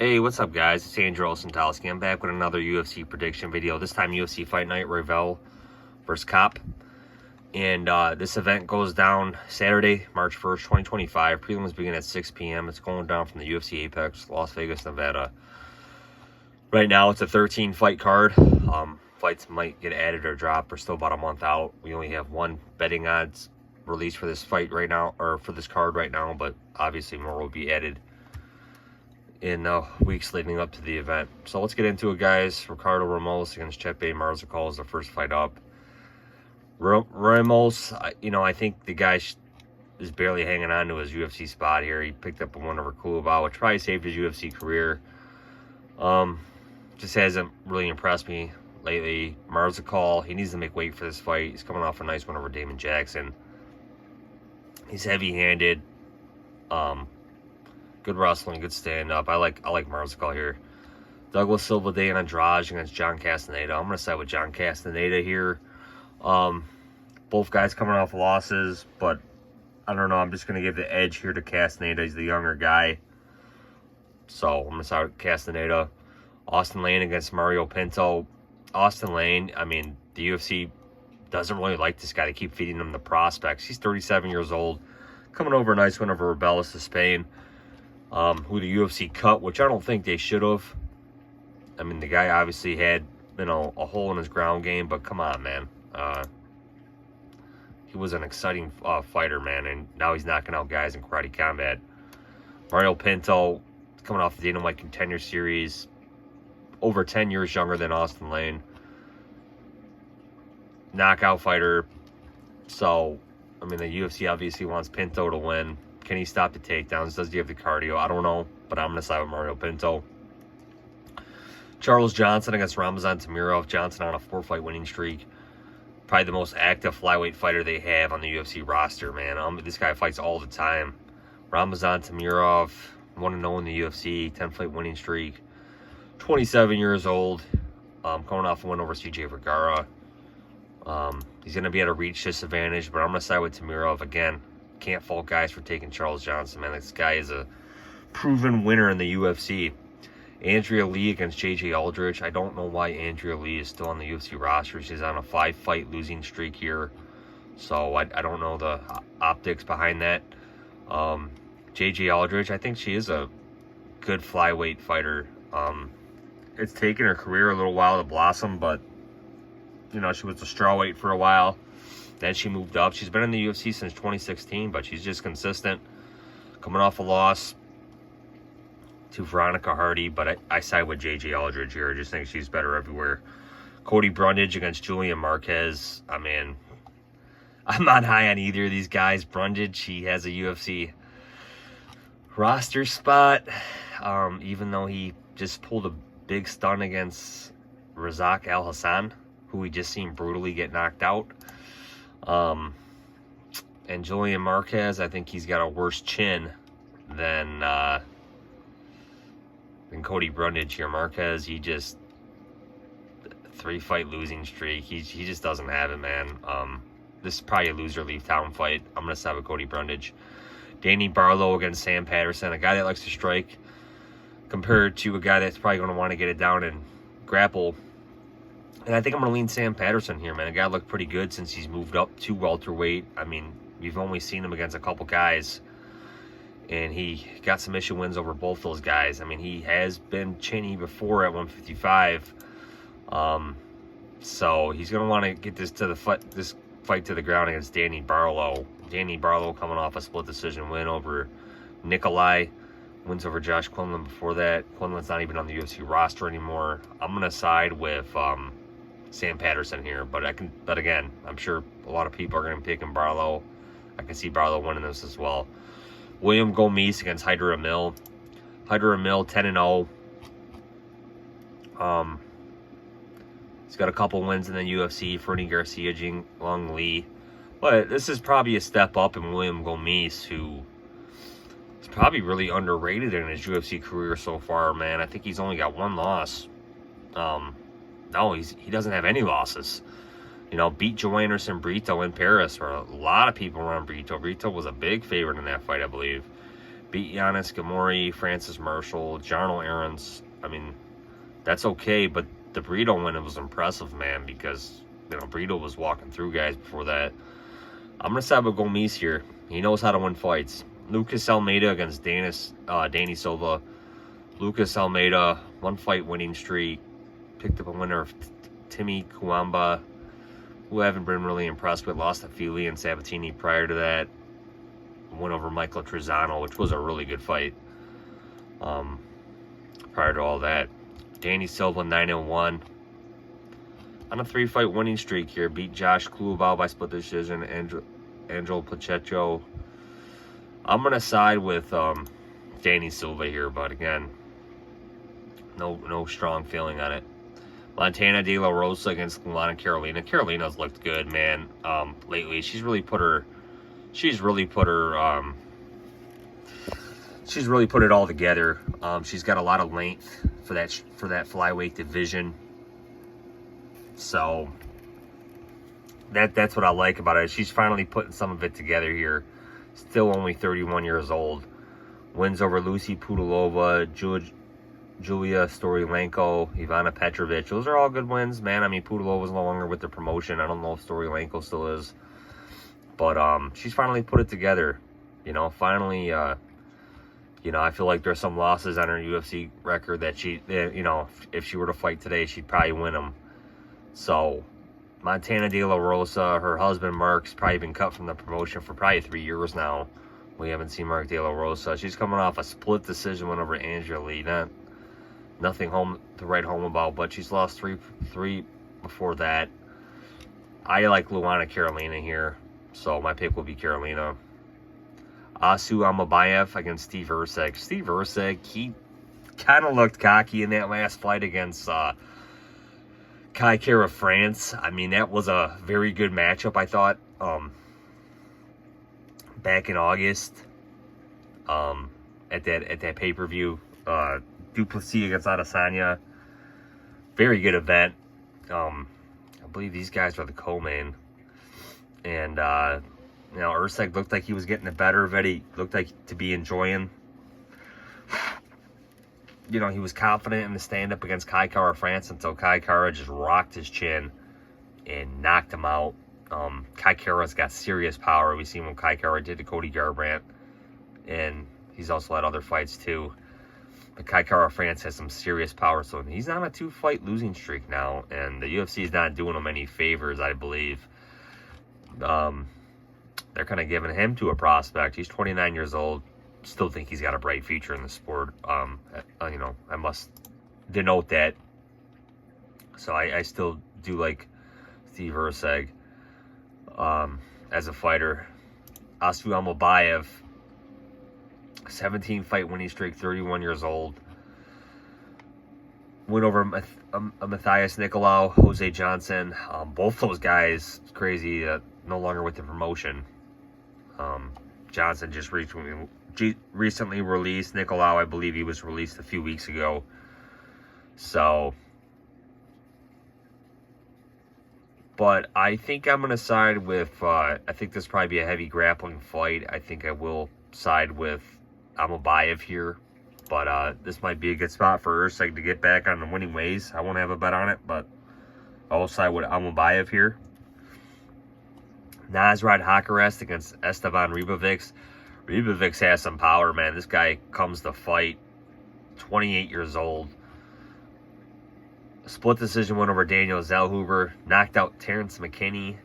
Hey, what's up, guys? It's Andrew Olsen-Talski. I'm back with another UFC prediction video. This time, UFC Fight Night, Royval versus Kape. And this event goes down Saturday, March 1st, 2025. Prelims begin at 6 p.m. It's going down from the UFC Apex, Las Vegas, Nevada. Right now, it's a 13-fight card. Fights might get added or dropped. We're still about a month out. We only have one betting odds released for this fight right now, or for this card right now, but obviously more will be added in weeks leading up to the event. So let's get into it, guys. Ricardo Ramos against Kape Mariscal is the first fight up. Ramos, I think the guy is barely hanging on to his UFC spot here. He picked up a win over Silva, which probably saved his UFC career. Just hasn't really impressed me lately. Mariscal, he needs to make weight for this fight. He's coming off a nice win over Damon Jackson. He's heavy-handed. Good wrestling, good stand-up. I like Mariscal here. Douglas Silva Day and Andrade against John Castaneda. I'm going to side with John Castaneda here. Both guys coming off losses, but I don't know. I'm just going to give the edge here to Castaneda. He's the younger guy. So I'm going to side with Castaneda. Austin Lane against Mario Pinto. Austin Lane, I mean, the UFC doesn't really like this guy. They keep feeding him the prospects. He's 37 years old. Coming over a nice win over Rebellis to Spain. Who the UFC cut, which I don't think they should have. I mean, the guy obviously had, a hole in his ground game, but come on, man. He was an exciting fighter, man, and now he's knocking out guys in karate combat. Mario Pinto, coming off the Dana White Contender Series, over 10 years younger than Austin Lane. Knockout fighter. So, I mean, the UFC obviously wants Pinto to win. Can he stop the takedowns? Does he have the cardio? I don't know, but I'm going to side with Mario Pinto. Charles Johnson against Ramazan Temirov. Johnson on a 4-fight winning streak. Probably the most active flyweight fighter they have on the UFC roster, man. This guy fights all the time. Ramazan Temirov, 1-0 in the UFC, 10-fight winning streak. 27 years old. Coming off a win over CJ Vergara. He's going to be at a reach disadvantage, but I'm going to side with Temirov again. Can't fault guys for taking Charles Johnson, man. This guy is a proven winner in the UFC. Andrea Lee against JJ Aldrich. I don't know why Andrea Lee is still on the UFC roster. She's on a 5-fight losing streak here. So I don't know the optics behind that. JJ Aldrich, I think she is a good flyweight fighter. It's taken her career a little while to blossom, but she was a strawweight for a while. Then she moved up. She's been in the UFC since 2016, but she's just consistent. Coming off a loss to Veronica Hardy, but I side with JJ Aldrich here. I just think she's better everywhere. Cody Brundage against Julian Marquez. I mean, I'm not high on either of these guys. Brundage, he has a UFC roster spot, even though he just pulled a big stun against Razak Al Hassan, who we just seen brutally get knocked out. And Julian Marquez, I think he's got a worse chin than Cody Brundage here. Marquez, he just 3-fight losing streak. He just doesn't have it, man. This is probably a loser leave town fight. I'm gonna side with Cody Brundage. Danny Barlow against Sam Patterson, a guy that likes to strike, compared to a guy that's probably gonna want to get it down and grapple. And I think I'm going to lean Sam Patterson here, man. The guy looked pretty good since he's moved up to welterweight. I mean, we've only seen him against a couple guys, and he got submission wins over both those guys. I mean, he has been chinny before at 155. So he's going to want to get this fight to the ground against Danny Barlow. Danny Barlow coming off a split decision win over Nikolai. Wins over Josh Quinlan before that. Quinlan's not even on the UFC roster anymore. I'm going to side with Sam Patterson here, but again, I'm sure a lot of people are going to be picking Barlow. I can see Barlow winning this as well. William Gomis against Hydra Emil. Hydra Emil 10-0. He's got a couple wins in the UFC. Fernie Garcia, Jing Long Lee. But this is probably a step up in William Gomis, who is probably really underrated in his UFC career so far, man. I think he's only got one loss. No, he doesn't have any losses. Beat Joe Anderson Brito in Paris, where a lot of people were on Brito. Brito was a big favorite in that fight, I believe. Beat Giannis Gamori, Francis Marshall, Jarno Aarons. I mean, that's okay, but the Brito win, it was impressive, man, because, you know, Brito was walking through guys before that. I'm going to side with Gomis here. He knows how to win fights. Lucas Almeida against Danny Silva. Lucas Almeida, 1-fight winning streak. Picked up a winner of Timmy Kuamba, who I haven't been really impressed with. Lost to Fili and Sabatini prior to that. Win over Michael Trezano, which was a really good fight. Prior to all that. Danny Silva, 9-1. On a 3-fight winning streak here. Beat Josh Kulubau by split decision. Angel Pacheco. I'm going to side with Danny Silva here, but again, no strong feeling on it. Montana De La Rosa against Luana Carolina. Carolina's looked good, man. Lately, she's really put it all together. She's got a lot of length for that flyweight division. So that's what I like about it. She's finally putting some of it together here. Still only 31 years old. Wins over Lucy Pudilova, Julia Storylenko, Ivana Petrovic. Those are all good wins, man. I mean, Pudilova's no longer with the promotion. I don't know if Storylenko still is. But she's finally put it together. You know, finally, you know, I feel like there's some losses on her UFC record that you know, if she were to fight today, she'd probably win them. So, Montana De La Rosa, her husband Mark's probably been cut from the promotion for probably 3 years now. We haven't seen Mark De La Rosa. She's coming off a split decision win over Angela Lee. Nothing to write home about, but she's lost three before that. I like Luana Carolina here, so my pick will be Carolina. Asu Almabayev against Steve Erceg. Steve Erceg, he kind of looked cocky in that last fight against Kai Kara France. I mean, that was a very good matchup, I thought. Back in August, at that pay-per-view, Duplessis against Adesanya. Very good event. I believe these guys are the co-main. And, you know, Erceg looked like he was getting the better of it. He looked like to be enjoying. You know, he was confident in the stand-up against Kai Kara France until Kai Kara just rocked his chin and knocked him out. Kai Kara's got serious power. We've seen what Kai Kara did to Cody Garbrandt. And he's also had other fights, too. But Kai Kara France has some serious power. So he's on a 2-fight losing streak now. And the UFC is not doing him any favors, I believe. They're kind of giving him to a prospect. He's 29 years old. Still think he's got a bright future in the sport. You know, I must denote that. So I still do like Steve Erceg as a fighter. Asu Almabayev, 17-fight winning streak, 31 years old. Win over Matthias Nicolau, Jose Johnson. Both those guys, crazy, no longer with the promotion. Johnson just recently released. Nicolau, I believe he was released a few weeks ago. So, but I think I'm going to side with, I think this will probably be a heavy grappling fight. I think I will side with Almabayev here. But this might be a good spot for Erceg to get back on the winning ways. I won't have a bet on it, but I will side with Almabayev here. Nasrat Haqparast against Esteban Ribovics. Ribovics has some power, man. This guy comes to fight. 28 years old. Split decision win over Daniel Zellhuber. Knocked out Terrence McKinney.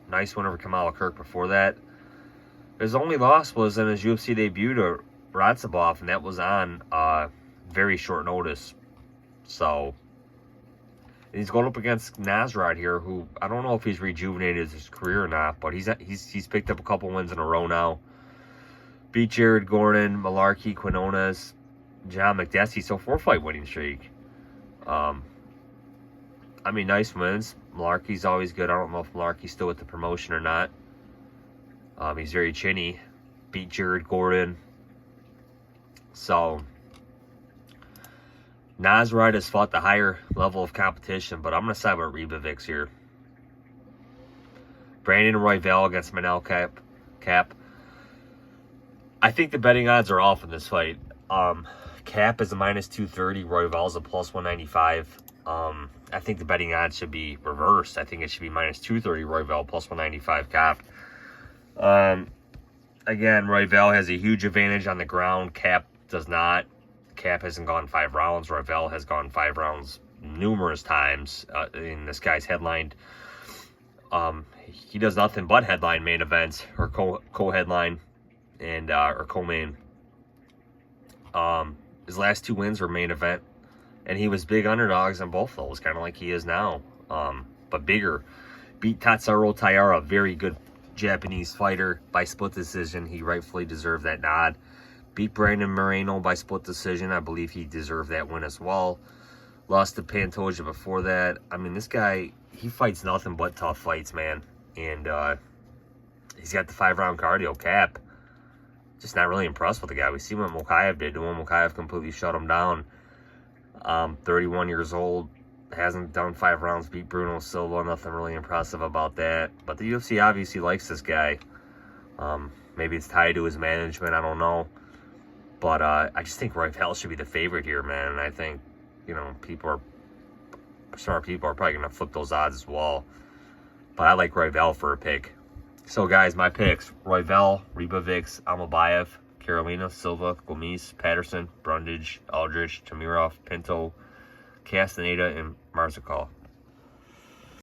Nice win over Kamala Kirk before that. His only loss was in his UFC debut to Ratsabov, and that was on very short notice. So, he's going up against Nasrat here, who I don't know if he's rejuvenated his career or not, but he's picked up a couple wins in a row now. Beat Jared Gordon, Malarkey, Quinones, John McDessie, so 4-fight winning streak. I mean, nice wins. Malarkey's always good. I don't know if Malarkey's still with the promotion or not. He's very chinny. Beat Jared Gordon. So, Nasrat has fought the higher level of competition, but I'm going to side with Ribovics here. Brandon Royval against Manel Kape. I think the betting odds are off in this fight. Kape is a minus 230. Royval is a plus 195. I think the betting odds should be reversed. I think it should be minus 230 Royval, plus 195 Kape. Again, Royval has a huge advantage on the ground. Kape does not. Kape hasn't gone 5 rounds. Royval has gone 5 rounds numerous times. And this guy's headlined. He does nothing but headline main events, or co-headline, and or co-main. His last 2 wins were main event, and he was big underdogs on both of those, kind of like he is now, but bigger. Beat Tatsuro Taira, very good Japanese fighter, by split decision. He rightfully deserved that nod. Beat Brandon Moreno by split decision. I believe he deserved that win as well. Lost to Pantoja before that. I mean, this guy, he fights nothing but tough fights, man. And he's got the 5-round cardio. Kape, just not really impressed with the guy. We see what Mokaev did to him. Mokaev completely shut him down. 31 years old, hasn't done 5 rounds, beat Bruno Silva. Nothing really impressive about that. But the UFC obviously likes this guy. Maybe it's tied to his management, I don't know. But I just think Royval should be the favorite here, man. And I think, you know, smart people are probably going to flip those odds as well. But I like Royval for a pick. So, guys, my picks: Royval, Ribovics, Almabayev, Carolina, Silva, Gomis, Patterson, Brundage, Aldrich, Temirov, Pinto, Castaneda, and Mariscal.